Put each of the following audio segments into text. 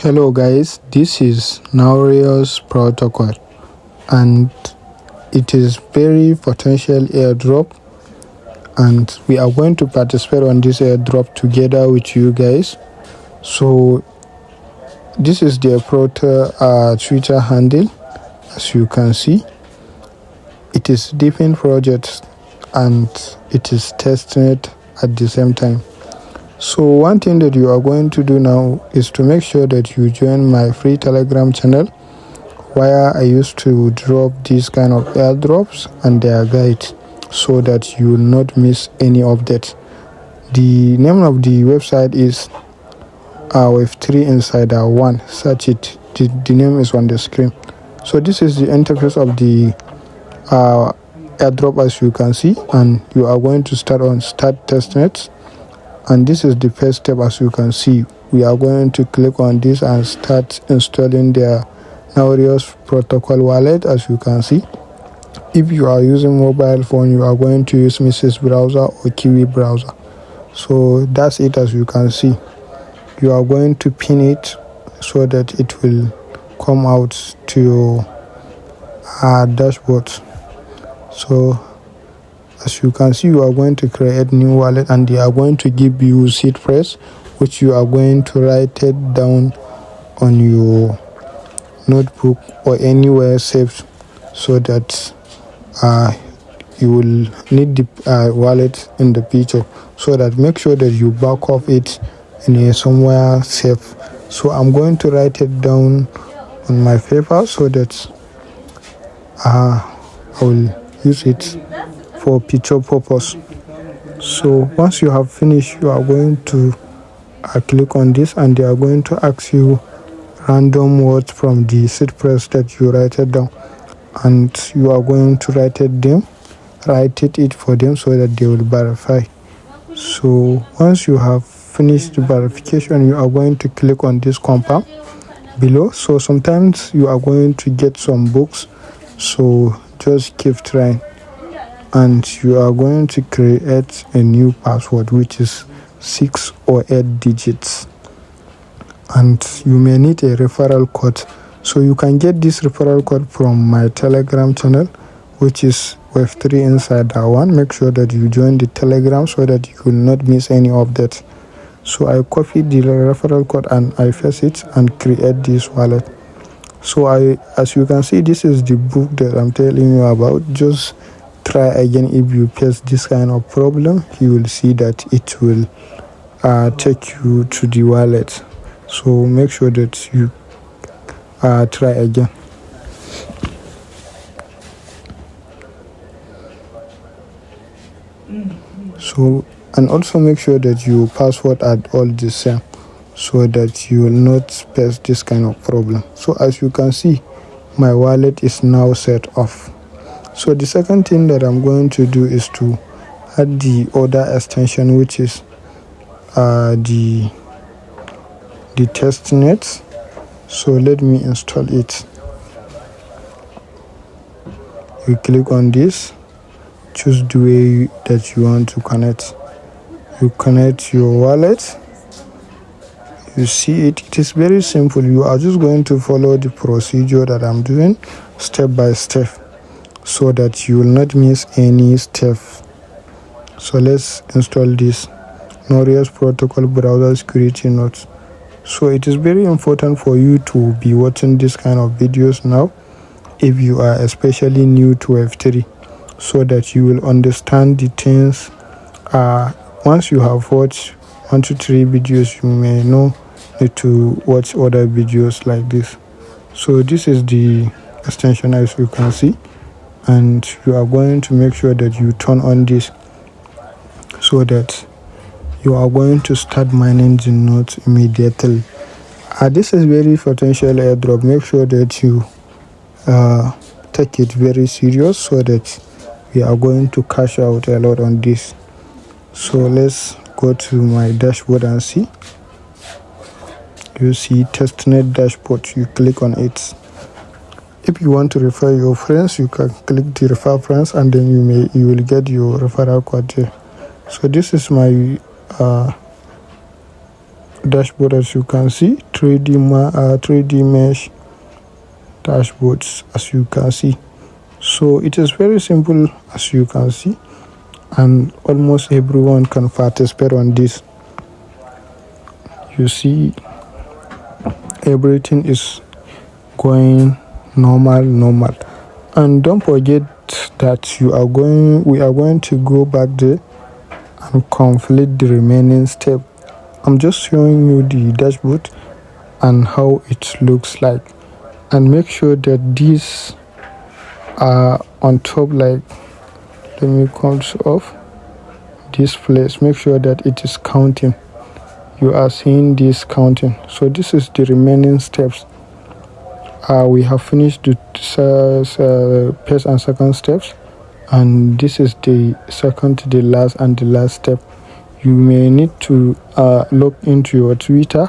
Hello guys, this is Naoris protocol and it is very potential airdrop and we are going to participate on this airdrop together with you guys. So this is their Twitter handle. As you can see, it is different projects and it is TestNet at the same time. So one thing that you are going to do now is to make sure that you join my free Telegram channel where I used to drop these kind of airdrops and their guides so that you will not miss any update. The name of the website is Web3 Insider 1. Search it. The name is on the screen. So this is the interface of the airdrop as you can see, and you are going to start on Start Testnet. And this is the first step. As you can see, we are going to click on this and start installing the Naoris protocol wallet. As you can see, if you are using mobile phone, you are going to use Mrs. browser or Kiwi browser. So that's it. As you can see, you are going to pin it so that it will come out to your dashboard. So as you can see, you are going to create new wallet and they are going to give you seed phrase, which you are going to write it down on your notebook or anywhere saved, so that you will need the wallet in the future. So that make sure that you back off it in somewhere safe. So I'm going to write it down on my paper so that I will use it for future purpose. So once you have finished, you are going to click on this and they are going to ask you random words from the seed phrase that you write it down, and you are going to write it for them so that they will verify. So once you have finished the verification, you are going to click on this confirm below. So sometimes you are going to get some books, so just keep trying. And you are going to create a new password which is 6 or 8 digits, and you may need a referral code. So you can get this referral code from my Telegram channel, which is Web3 Insider 1. Make sure that you join the Telegram so that you will not miss any update. So I copied the referral code and I paste it and create this wallet. So as you can see, this is the book that I'm telling you about. Just try again. If you face this kind of problem, you will see that it will take you to the wallet. So make sure that you try again. So, and also make sure that your password are all the same so that you will not face this kind of problem. So as you can see, my wallet is now set off. So the second thing that I'm going to do is to add the other extension, which is the TestNet. So let me install it. You click on this, choose the way that you want to connect. You connect your wallet. You see it. It is very simple. You are just going to follow the procedure that I'm doing step by step, so that you will not miss any step. So let's install this Naoris protocol browser security notes. So it is very important for you to be watching this kind of videos now if you are especially new to F3, so that you will understand the things. Once you have watched 1 to 3 videos, you may need to watch other videos like this. So this is the extension, as you can see, and you are going to make sure that you turn on this so that you are going to start mining the nodes immediately. This is very potential airdrop. Make sure that you take it very serious so that we are going to cash out a lot on this. So let's go to my dashboard and see. You see TestNet dashboard. You click on it. If you want to refer your friends, you can click the refer friends, and then you will get your referral code here. So this is my dashboard, as you can see, 3D mesh dashboards, as you can see. So it is very simple, as you can see, and almost everyone can participate on this. You see, everything is going normal, and don't forget that we are going to go back there and complete the remaining step. I'm just showing you the dashboard and how it looks like, and make sure that these are on top. Like, let me count off this place, make sure that it is counting. You are seeing this counting. So this is the remaining steps. We have finished the first and second steps, and this is the second to the last and the last step. You may need to log into your Twitter,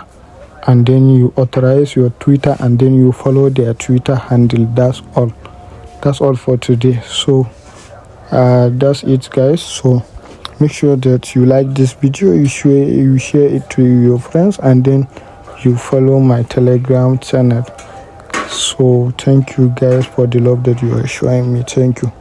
and then you authorize your Twitter, and then you follow their Twitter handle. That's all for today. So that's it, guys. So make sure that you like this video, you share it to your friends, and then you follow my Telegram channel. So thank you guys for the love that you are showing me. Thank you.